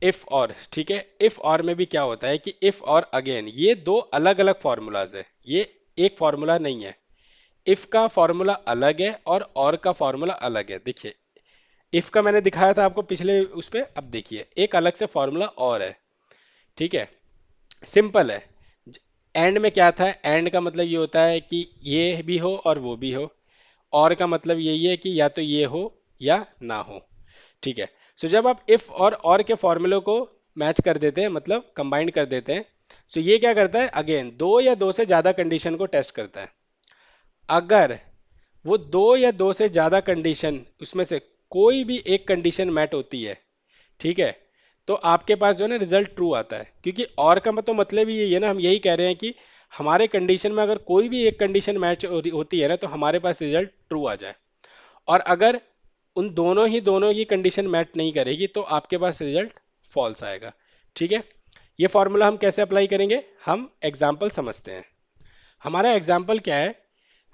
If और, ठीक है। इफ और में भी क्या होता है कि इफ और अगेन, ये दो अलग अलग फॉर्मूलाज है, ये एक फॉर्मूला नहीं है। इफ का फॉर्मूला अलग है और का फॉर्मूला अलग है। देखिए, इफ का मैंने दिखाया था आपको पिछले उस पे, अब देखिए एक अलग से फॉर्मूला और है, ठीक है। सिंपल है। एंड में क्या था, एंड का मतलब ये होता है कि ये भी हो और वो भी हो। और का मतलब यही है कि या तो ये हो या ना हो, ठीक है। सो जब आप इफ और के फॉर्मूले को मैच कर देते हैं, मतलब कंबाइन कर देते हैं, सो ये क्या करता है, अगेन दो या दो से ज्यादा कंडीशन को टेस्ट करता है। अगर वो दो या दो से ज्यादा कंडीशन उसमें से कोई भी एक कंडीशन मैट होती है, ठीक है, तो आपके पास जो है ना रिजल्ट ट्रू आता है। क्योंकि और का तो मतलब ही यही है ना, हम यही कह रहे हैं कि हमारे कंडीशन में अगर कोई भी एक कंडीशन मैच होती है ना, तो हमारे पास रिजल्ट ट्रू आ जाए। और अगर उन दोनों की कंडीशन मैच नहीं करेगी, तो आपके पास रिजल्ट फॉल्स आएगा, ठीक है। ये फॉर्मूला हम कैसे अप्लाई करेंगे, हम एग्जाम्पल समझते हैं। हमारा एग्जाम्पल क्या है,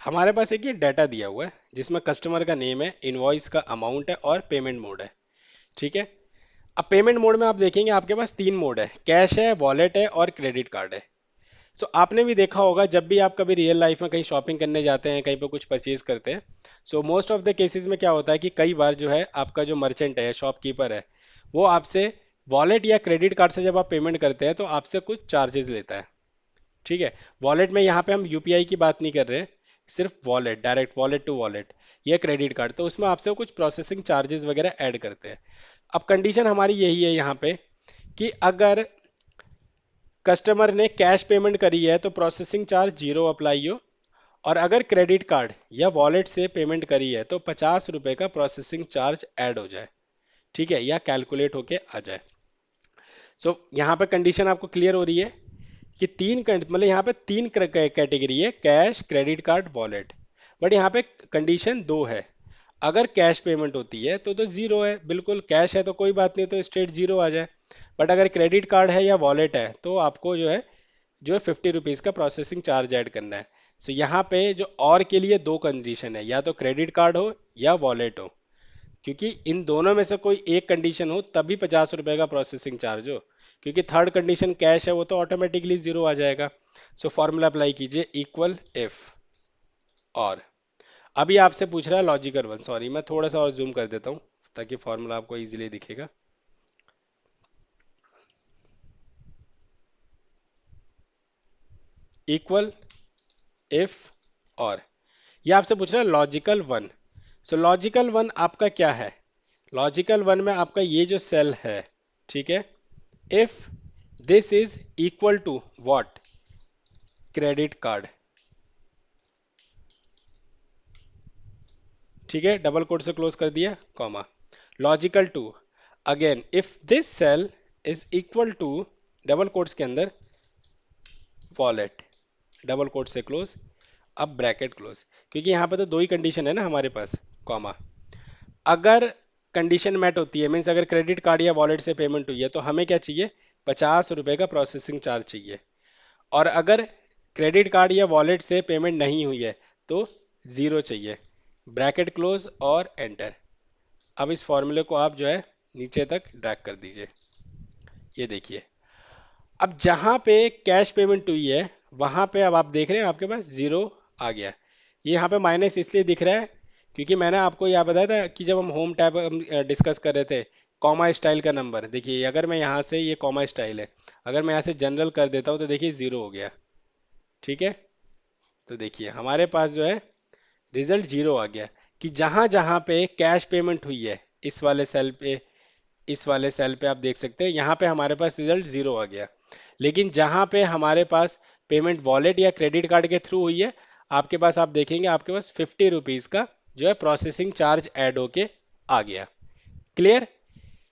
हमारे पास एक ये डाटा दिया हुआ है जिसमें कस्टमर का नेम है, इनवॉइस का अमाउंट है और पेमेंट मोड है, ठीक है। अब पेमेंट मोड में आप देखेंगे आपके पास तीन मोड है, कैश है, वॉलेट है और क्रेडिट कार्ड है। सो आपने भी देखा होगा जब भी आप कभी रियल लाइफ में कहीं शॉपिंग करने जाते हैं, कहीं पर कुछ परचेज करते हैं, so most of the cases में क्या होता है कि कई बार जो है आपका जो मर्चेंट है, शॉपकीपर है, वो आपसे वॉलेट या क्रेडिट कार्ड से जब आप पेमेंट करते हैं तो आपसे कुछ चार्जेस लेता है, ठीक है। वॉलेट में यहाँ पे हम यूपीआई की बात नहीं कर रहे हैं, सिर्फ wallet, direct wallet to wallet या क्रेडिट कार्ड, तो उसमें आपसे कुछ प्रोसेसिंग चार्जेस वगैरह ऐड करते हैं। अब कंडीशन हमारी यही है यहाँ पे कि अगर कस्टमर ने कैश पेमेंट करी है तो प्रोसेसिंग चार्ज जीरो अप्लाई हो, और अगर क्रेडिट कार्ड या वॉलेट से पेमेंट करी है तो 50 रुपए का प्रोसेसिंग चार्ज ऐड हो जाए, ठीक है, या कैलकुलेट होके आ जाए। सो यहाँ पे कंडीशन आपको क्लियर हो रही है कि मतलब यहाँ पे तीन कैटेगरी है, cash, credit card, wallet. But यहाँ पे कंडीशन दो है। अगर कैश पेमेंट होती है तो जीरो है, बिल्कुल कैश है तो कोई बात नहीं, तो स्ट्रेट जीरो आ जाए। बट अगर क्रेडिट कार्ड है या वॉलेट है तो आपको जो है 50 रुपीज़ का प्रोसेसिंग चार्ज ऐड करना है। सो यहाँ पे जो और के लिए दो कंडीशन है, या तो क्रेडिट कार्ड हो या वॉलेट हो, क्योंकि इन दोनों में से कोई एक कंडीशन हो तभी 50 रुपए का प्रोसेसिंग चार्ज हो। क्योंकि थर्ड कंडीशन कैश है वो तो ऑटोमेटिकली जीरो आ जाएगा। सो फॉर्मूला अप्लाई कीजिए, इक्वल इफ और। अभी आपसे पूछ रहा है लॉजिकल वन, सॉरी मैं थोड़ा सा और जूम कर देता हूँ ताकि फॉर्मूला आपको इजीली दिखेगा। इक्वल इफ और, ये आपसे पूछ रहा है लॉजिकल वन। सो लॉजिकल वन आपका क्या है, लॉजिकल वन में आपका ये जो सेल है, ठीक है, if this is equal to what, credit card, ठीक है, डबल कोट से क्लोज कर दिया, comma, logical two, again if this cell is equal to, double quotes के अंदर, वॉलेट, डबल कोट से क्लोज, अब ब्रैकेट क्लोज, क्योंकि यहाँ पे तो दो ही कंडीशन है ना हमारे पास, कॉमा। अगर कंडीशन मैट होती है, मीन्स अगर क्रेडिट कार्ड या वॉलेट से पेमेंट हुई है तो हमें क्या चाहिए, 50 रुपए का प्रोसेसिंग चार्ज चाहिए। और अगर क्रेडिट कार्ड या वॉलेट से पेमेंट नहीं हुई है तो ज़ीरो चाहिए, ब्रैकेट क्लोज और एंटर। अब इस फॉर्मूले को आप जो है नीचे तक ड्रैग कर दीजिए, ये देखिए। अब जहां पे कैश पेमेंट हुई है वहां पे अब आप देख रहे हैं आपके पास जीरो आ गया। ये यहाँ पे माइनस इसलिए दिख रहा है क्योंकि मैंने आपको यह बताया था कि जब हम होम टैब डिस्कस कर रहे थे, कॉमा स्टाइल का नंबर, देखिए अगर मैं यहाँ से, ये कॉमा स्टाइल है, अगर मैं यहाँ से जनरल कर देता हूँ तो देखिए जीरो हो गया, ठीक है। तो देखिए हमारे पास जो है रिजल्ट जीरो आ गया कि जहां जहां पे कैश पेमेंट हुई है, इस वाले सेल पे, इस वाले सेल पे आप देख सकते हैं यहाँ पे हमारे पास रिजल्ट जीरो आ गया। लेकिन जहां पे हमारे पास पेमेंट वॉलेट या क्रेडिट कार्ड के थ्रू हुई है, आपके पास, आप देखेंगे आपके पास 50 रुपीज का जो है प्रोसेसिंग चार्ज ऐड होके आ गया। क्लियर,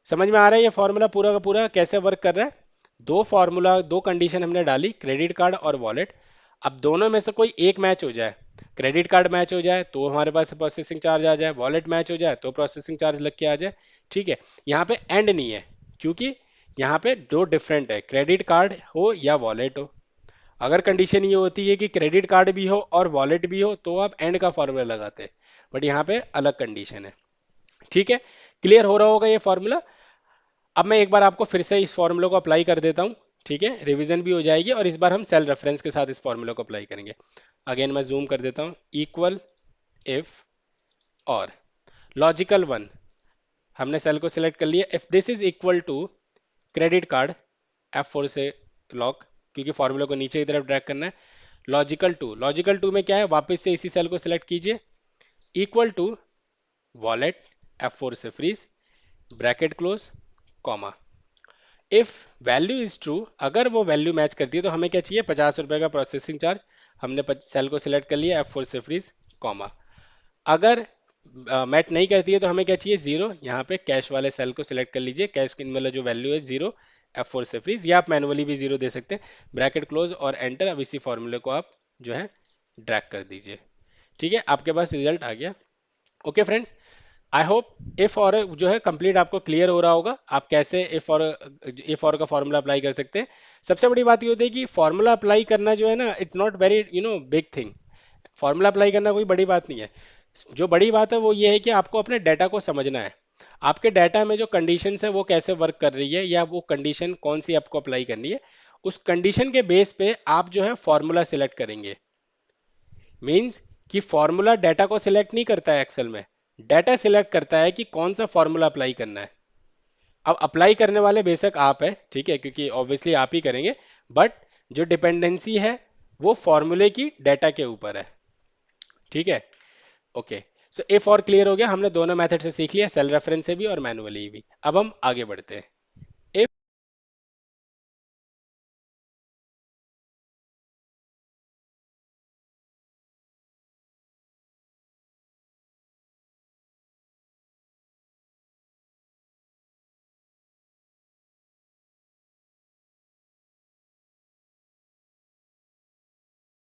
समझ में आ रहा है ये फॉर्मूला पूरा का पूरा कैसे वर्क कर रहा है। दो फॉर्मूला, दो कंडीशन हमने डाली, क्रेडिट कार्ड और वॉलेट। अब दोनों में से कोई एक मैच हो जाए, क्रेडिट कार्ड मैच हो जाए तो हमारे पास प्रोसेसिंग चार्ज आ जाए, वॉलेट मैच हो जाए तो प्रोसेसिंग चार्ज लग के आ जाए, ठीक है। यहाँ पे एंड नहीं है, क्योंकि यहाँ पे दो डिफरेंट है, क्रेडिट कार्ड हो या वॉलेट हो। अगर कंडीशन ये होती है कि क्रेडिट कार्ड भी हो और वॉलेट भी हो तो आप एंड का फॉर्मूला लगाते हैं, बट यहाँ पे अलग कंडीशन है, ठीक है। क्लियर हो रहा होगा ये फॉर्मूला। अब मैं एक बार आपको फिर से इस फॉर्मूले को अप्लाई कर देता हूँ, ठीक है, रिवीजन भी हो जाएगी और इस बार हम सेल रेफरेंस के साथ इस फॉर्मूले को अप्लाई करेंगे। अगेन मैं जूम कर देता हूँ। इक्वल, इफ, और लॉजिकल वन, हमने सेल को सिलेक्ट कर लिया। If this is equal to credit card, F4 से लॉक, क्योंकि फॉर्मूले को नीचे की तरफ ड्रैग करना है। लॉजिकल टू, लॉजिकल टू में क्या है, वापस से इसी सेल को सिलेक्ट कीजिए। इक्वल टू वॉलेट, F4 से freeze, bracket close, comma. If value is true, अगर वो वैल्यू मैच करती है तो हमें क्या चाहिए, 50 रुपए का प्रोसेसिंग चार्ज। हमने सेल को सिलेक्ट कर लिया, F4 से फ्रीज, कॉमा। अगर मैच नहीं करती है तो हमें क्या चाहिए, जीरो। यहाँ पे कैश वाले सेल को सिलेक्ट कर लीजिए, कैश की मतलब जो वैल्यू है जीरो, F4 से फ्रीज, या आप मैनुअली भी जीरो दे सकते हैं। ब्रैकेट क्लोज और एंटर। अब इसी फॉर्मूले को आप जो है ड्रैग कर दीजिए। ठीक है, आपके पास रिजल्ट आ गया। Okay friends, I hope if और जो है कंप्लीट आपको क्लियर हो रहा होगा, आप कैसे इफ और का फॉर्मूला अप्लाई कर सकते हैं। सबसे बड़ी बात ये होती है कि फॉर्मूला अप्लाई करना जो है ना, it's not very big thing. Formula apply करना कोई बड़ी बात नहीं है। जो बड़ी बात है वो ये है कि आपको अपने डाटा को समझना है। आपके डाटा में जो कंडीशंस है वो कैसे वर्क कर रही है, या वो कंडीशन कौन सी आपको अप्लाई करनी है, उस कंडीशन के बेस पे आप जो है फॉर्मूला सिलेक्ट करेंगे। मीन्स कि फॉर्मूला डाटा को सिलेक्ट नहीं करता है एक्सेल में, डाटा सिलेक्ट करता है कि कौन सा फॉर्मूला अप्लाई करना है। अब अप्लाई करने वाले बेशक आप है, ठीक है, क्योंकि ऑब्वियसली आप ही करेंगे, बट जो डिपेंडेंसी है वो फॉर्मूले की डाटा के ऊपर है। ठीक है, ओके। सो इफ और क्लियर हो गया, हमने दोनों मेथड से सीख लिया, सेल रेफरेंस से भी और मैनुअली भी। अब हम आगे बढ़ते हैं।